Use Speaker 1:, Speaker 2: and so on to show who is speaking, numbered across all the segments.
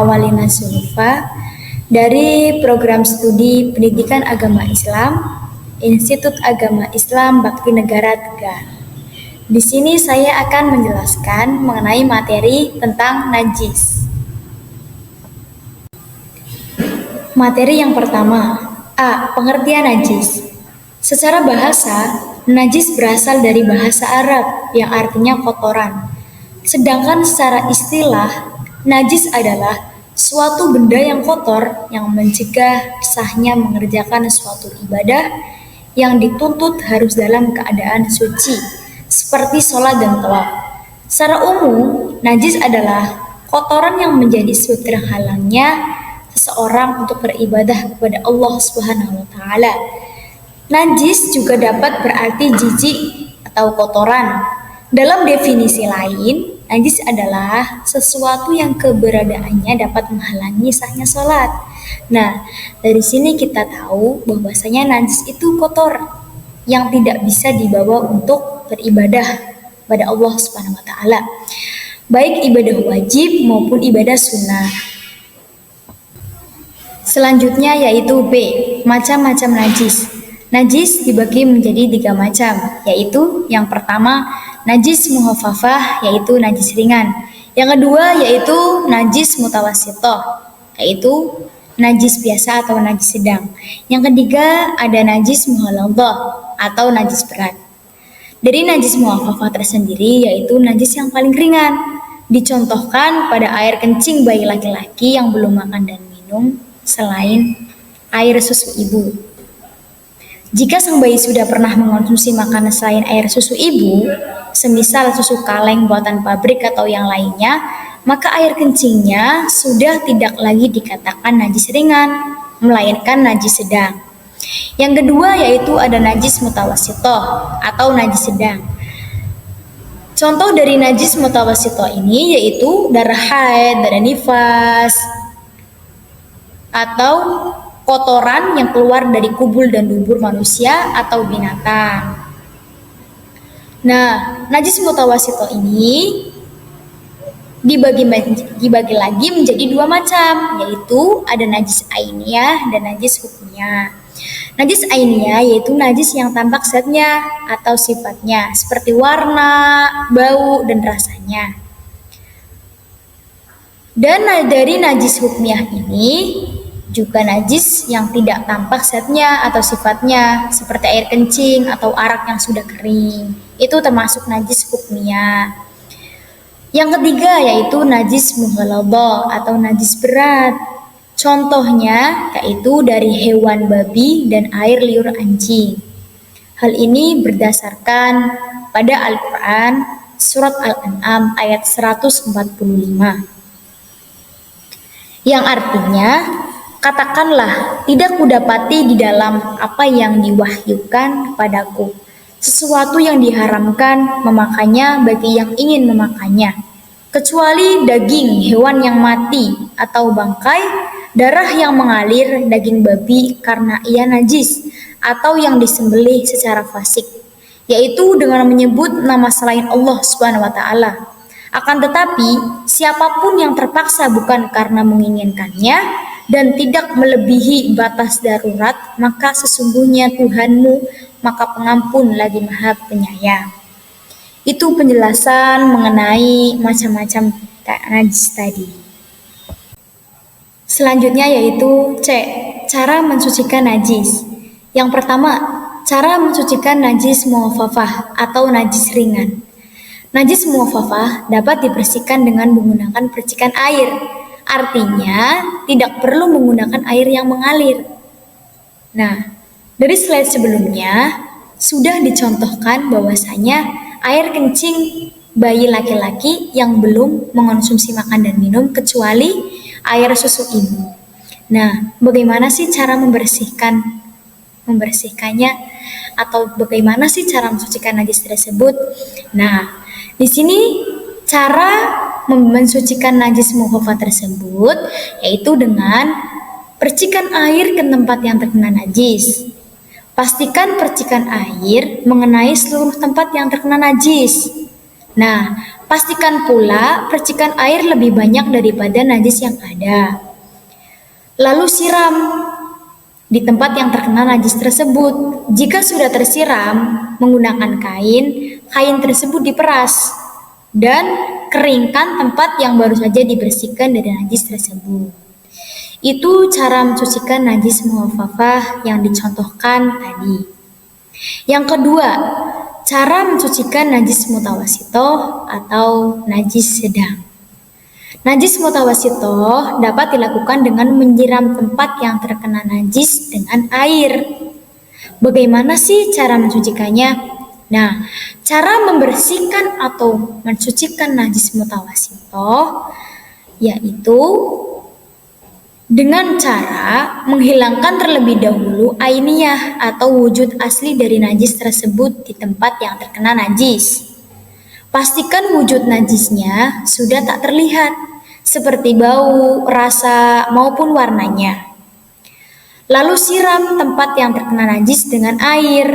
Speaker 1: Awalina Sunufa dari Program Studi Pendidikan Agama Islam Institut Agama Islam Bakti Negara Tegal. Di sini saya akan menjelaskan mengenai materi tentang najis. Materi yang pertama, A. Pengertian najis. Secara bahasa, najis berasal dari bahasa Arab yang artinya kotoran. Sedangkan secara istilah, najis adalah suatu benda yang kotor yang mencegah sahnya mengerjakan suatu ibadah yang dituntut harus dalam keadaan suci, seperti sholat dan tawaf. Secara umum, najis adalah kotoran yang menjadi sebab terhalangnya seseorang untuk beribadah kepada Allah Subhanahu wa Ta'ala. Najis juga dapat berarti jijik atau kotoran. Dalam definisi lain, najis adalah sesuatu yang keberadaannya dapat menghalangi sahnya sholat. Nah, dari sini kita tahu bahwasanya najis itu kotor yang tidak bisa dibawa untuk beribadah pada Allah Subhanahu wa Ta'ala, baik ibadah wajib maupun ibadah sunnah. Selanjutnya yaitu B. Macam-macam najis. Najis dibagi menjadi 3 macam, yaitu yang pertama najis muhaffafah, yaitu najis ringan. Yang kedua yaitu najis mutawassithah, yaitu najis biasa atau najis sedang. Yang ketiga ada najis mughalladzah atau najis berat. Dari najis muhaffafah tersendiri yaitu najis yang paling ringan. Dicontohkan pada air kencing bayi laki-laki yang belum makan dan minum selain air susu ibu. Jika sang bayi sudah pernah mengonsumsi makanan selain air susu ibu, semisal susu kaleng buatan pabrik atau yang lainnya, maka air kencingnya sudah tidak lagi dikatakan najis ringan, melainkan najis sedang. Yang kedua yaitu ada najis mutawassithah atau najis sedang. Contoh dari najis mutawassithah ini yaitu darah haid, darah nifas, atau kotoran yang keluar dari kubul dan dubur manusia atau binatang. Nah, najis mutawassithah ini dibagi lagi menjadi 2 macam, yaitu ada najis ainiyah dan najis hukmiyah. Najis ainiyah yaitu najis yang tampak zatnya atau sifatnya, seperti warna, bau, dan rasanya. Dan dari najis hukmiyah ini juga najis yang tidak tampak zatnya atau sifatnya, seperti air kencing atau arak yang sudah kering. Itu termasuk najis hukmiyah. Yang ketiga yaitu najis mughalladzah atau najis berat. Contohnya yaitu dari hewan babi dan air liur anjing. Hal ini berdasarkan pada Al-Quran surat Al-An'am ayat 145. Yang artinya, katakanlah, tidak kudapati di dalam apa yang diwahyukan padaku sesuatu yang diharamkan memakannya bagi yang ingin memakannya, kecuali daging hewan yang mati atau bangkai, darah yang mengalir, daging babi karena ia najis, atau yang disembelih secara fasik, yaitu dengan menyebut nama selain Allah Subhanahu wa Ta'ala. Akan tetapi, siapapun yang terpaksa bukan karena menginginkannya dan tidak melebihi batas darurat, maka sesungguhnya Tuhanmu maka pengampun lagi maha penyayang. Itu penjelasan mengenai macam-macam najis tadi. Selanjutnya yaitu C. Cara mensucikan najis. Yang pertama, cara mensucikan najis muhaffafah atau najis ringan. Najis muhaffafah dapat dibersihkan dengan menggunakan percikan air. Artinya, tidak perlu menggunakan air yang mengalir. Nah, dari slide sebelumnya sudah dicontohkan bahwasanya air kencing bayi laki-laki yang belum mengonsumsi makan dan minum kecuali air susu ibu. Nah, bagaimana sih cara membersihkannya atau bagaimana sih cara mensucikan najis tersebut? Nah, di sini cara mensucikan najis muhaffafah tersebut yaitu dengan percikan air ke tempat yang terkena najis. Pastikan percikan air mengenai seluruh tempat yang terkena najis. Nah, Pastikan pula percikan air lebih banyak daripada najis yang ada. Lalu siram di tempat yang terkena najis tersebut. Jika sudah tersiram menggunakan kain, kain tersebut diperas dan keringkan tempat yang baru saja dibersihkan dari najis tersebut. Itu cara mencucikan najis mukhafafah yang dicontohkan tadi. Yang kedua, cara mencucikan najis mutawasitoh atau najis sedang. Najis mutawasitoh dapat dilakukan dengan menyiram tempat yang terkena najis dengan air. Bagaimana sih cara mencucikannya? Nah, cara membersihkan atau mencucikan najis mutawasitoh yaitu dengan cara menghilangkan terlebih dahulu ainiyah atau wujud asli dari najis tersebut di tempat yang terkena najis. Pastikan wujud najisnya sudah tak terlihat, seperti bau, rasa, maupun warnanya. Lalu siram tempat yang terkena najis dengan air.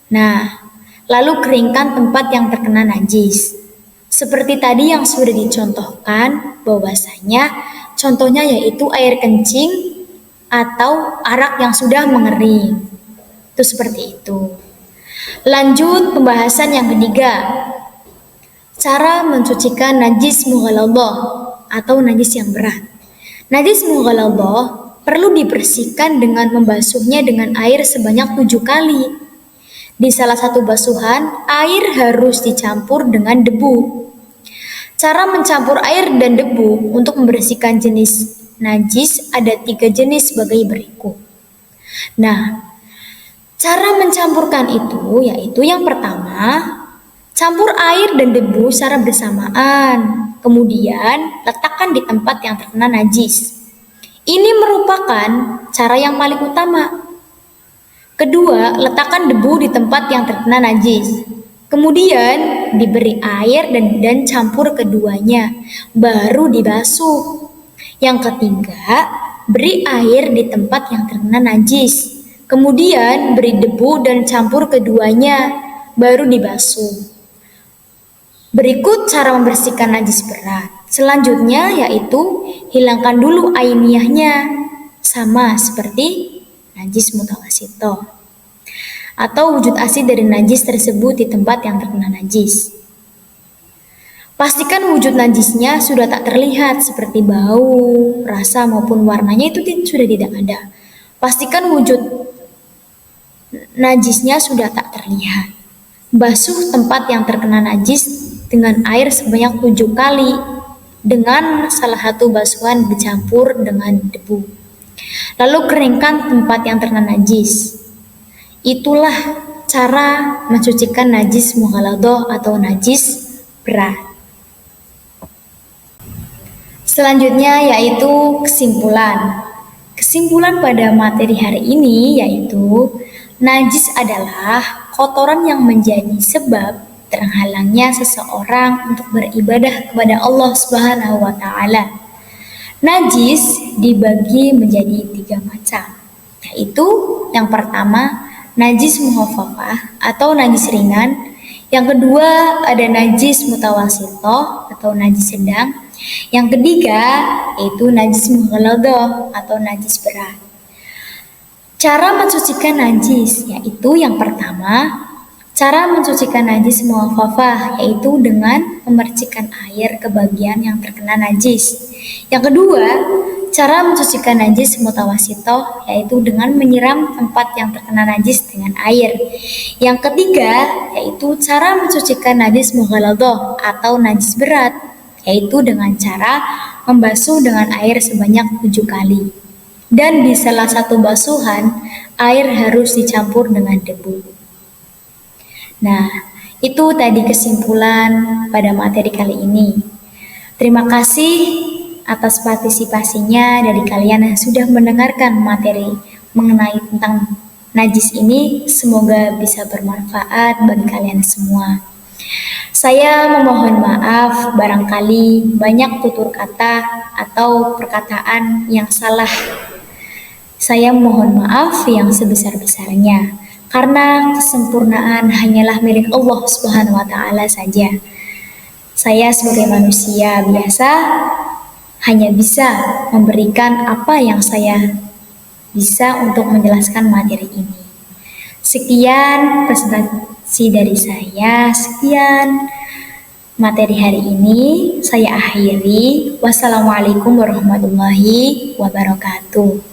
Speaker 1: Nah, lalu keringkan tempat yang terkena najis. Seperti tadi yang sudah dicontohkan, bahwasanya contohnya yaitu air kencing atau arak yang sudah mengering. Itu seperti itu. Lanjut pembahasan yang ketiga. Cara mencucikan najis mughalladhah atau najis yang berat. Najis mughalladhah perlu dibersihkan dengan membasuhnya dengan air sebanyak 7 kali. Di salah satu basuhan, air harus dicampur dengan debu. Cara mencampur air dan debu untuk membersihkan jenis najis ada 3 jenis sebagai berikut. Nah, cara mencampurkan itu yaitu yang pertama, campur air dan debu secara bersamaan. Kemudian, letakkan di tempat yang terkena najis. Ini merupakan cara yang paling utama. Kedua, letakkan debu di tempat yang terkena najis. Kemudian, diberi air dan campur keduanya, baru dibasuh. Yang ketiga, beri air di tempat yang terkena najis. Kemudian, beri debu dan campur keduanya, baru dibasuh. Berikut cara membersihkan najis berat. Selanjutnya yaitu hilangkan dulu ainiyahnya, sama seperti najis mutawasitoh atau wujud asli dari najis tersebut di tempat yang terkena najis. Pastikan wujud najisnya sudah tak terlihat seperti bau, rasa maupun warnanya itu sudah tidak ada. Pastikan wujud najisnya sudah tak terlihat. Basuh tempat yang terkena najis dengan air sebanyak 7 kali dengan salah satu basuhan dicampur dengan debu. Lalu keringkan tempat yang terkena najis. Itulah cara mencucikan najis mughalladhah atau najis berat. Selanjutnya yaitu kesimpulan. Kesimpulan pada materi hari ini yaitu najis adalah kotoran yang menjadi sebab terhalangnya seseorang untuk beribadah kepada Allah Subhanahu wa taala. Najis dibagi menjadi 3 macam, yaitu yang pertama najis mukhafafah atau najis ringan, yang kedua ada najis mutawasitoh atau najis sedang, yang ketiga yaitu najis mughalladhah atau najis berat. Cara mencucikan najis yaitu yang pertama, cara mencucikan najis mukhafafah yaitu dengan memercikkan air ke bagian yang terkena najis. Yang kedua, cara mencucikan najis mutawasitoh yaitu dengan menyiram tempat yang terkena najis dengan air. Yang ketiga, yaitu cara mencucikan najis mughalladhah atau najis berat yaitu dengan cara membasuh dengan air sebanyak 7 kali. Dan di salah satu basuhan, air harus dicampur dengan debu. Nah, itu tadi kesimpulan pada materi kali ini. Terima kasih atas partisipasinya dari kalian yang sudah mendengarkan materi mengenai tentang najis ini. Semoga bisa bermanfaat bagi kalian semua. Saya memohon maaf barangkali banyak tutur kata atau perkataan yang salah. Saya mohon maaf yang sebesar-besarnya, karena kesempurnaan hanyalah milik Allah Subhanahu wa taala saja. Saya sebagai manusia biasa hanya bisa memberikan apa yang saya bisa untuk menjelaskan materi ini. Sekian presentasi dari saya, sekian materi hari ini saya akhiri. Wassalamualaikum warahmatullahi wabarakatuh.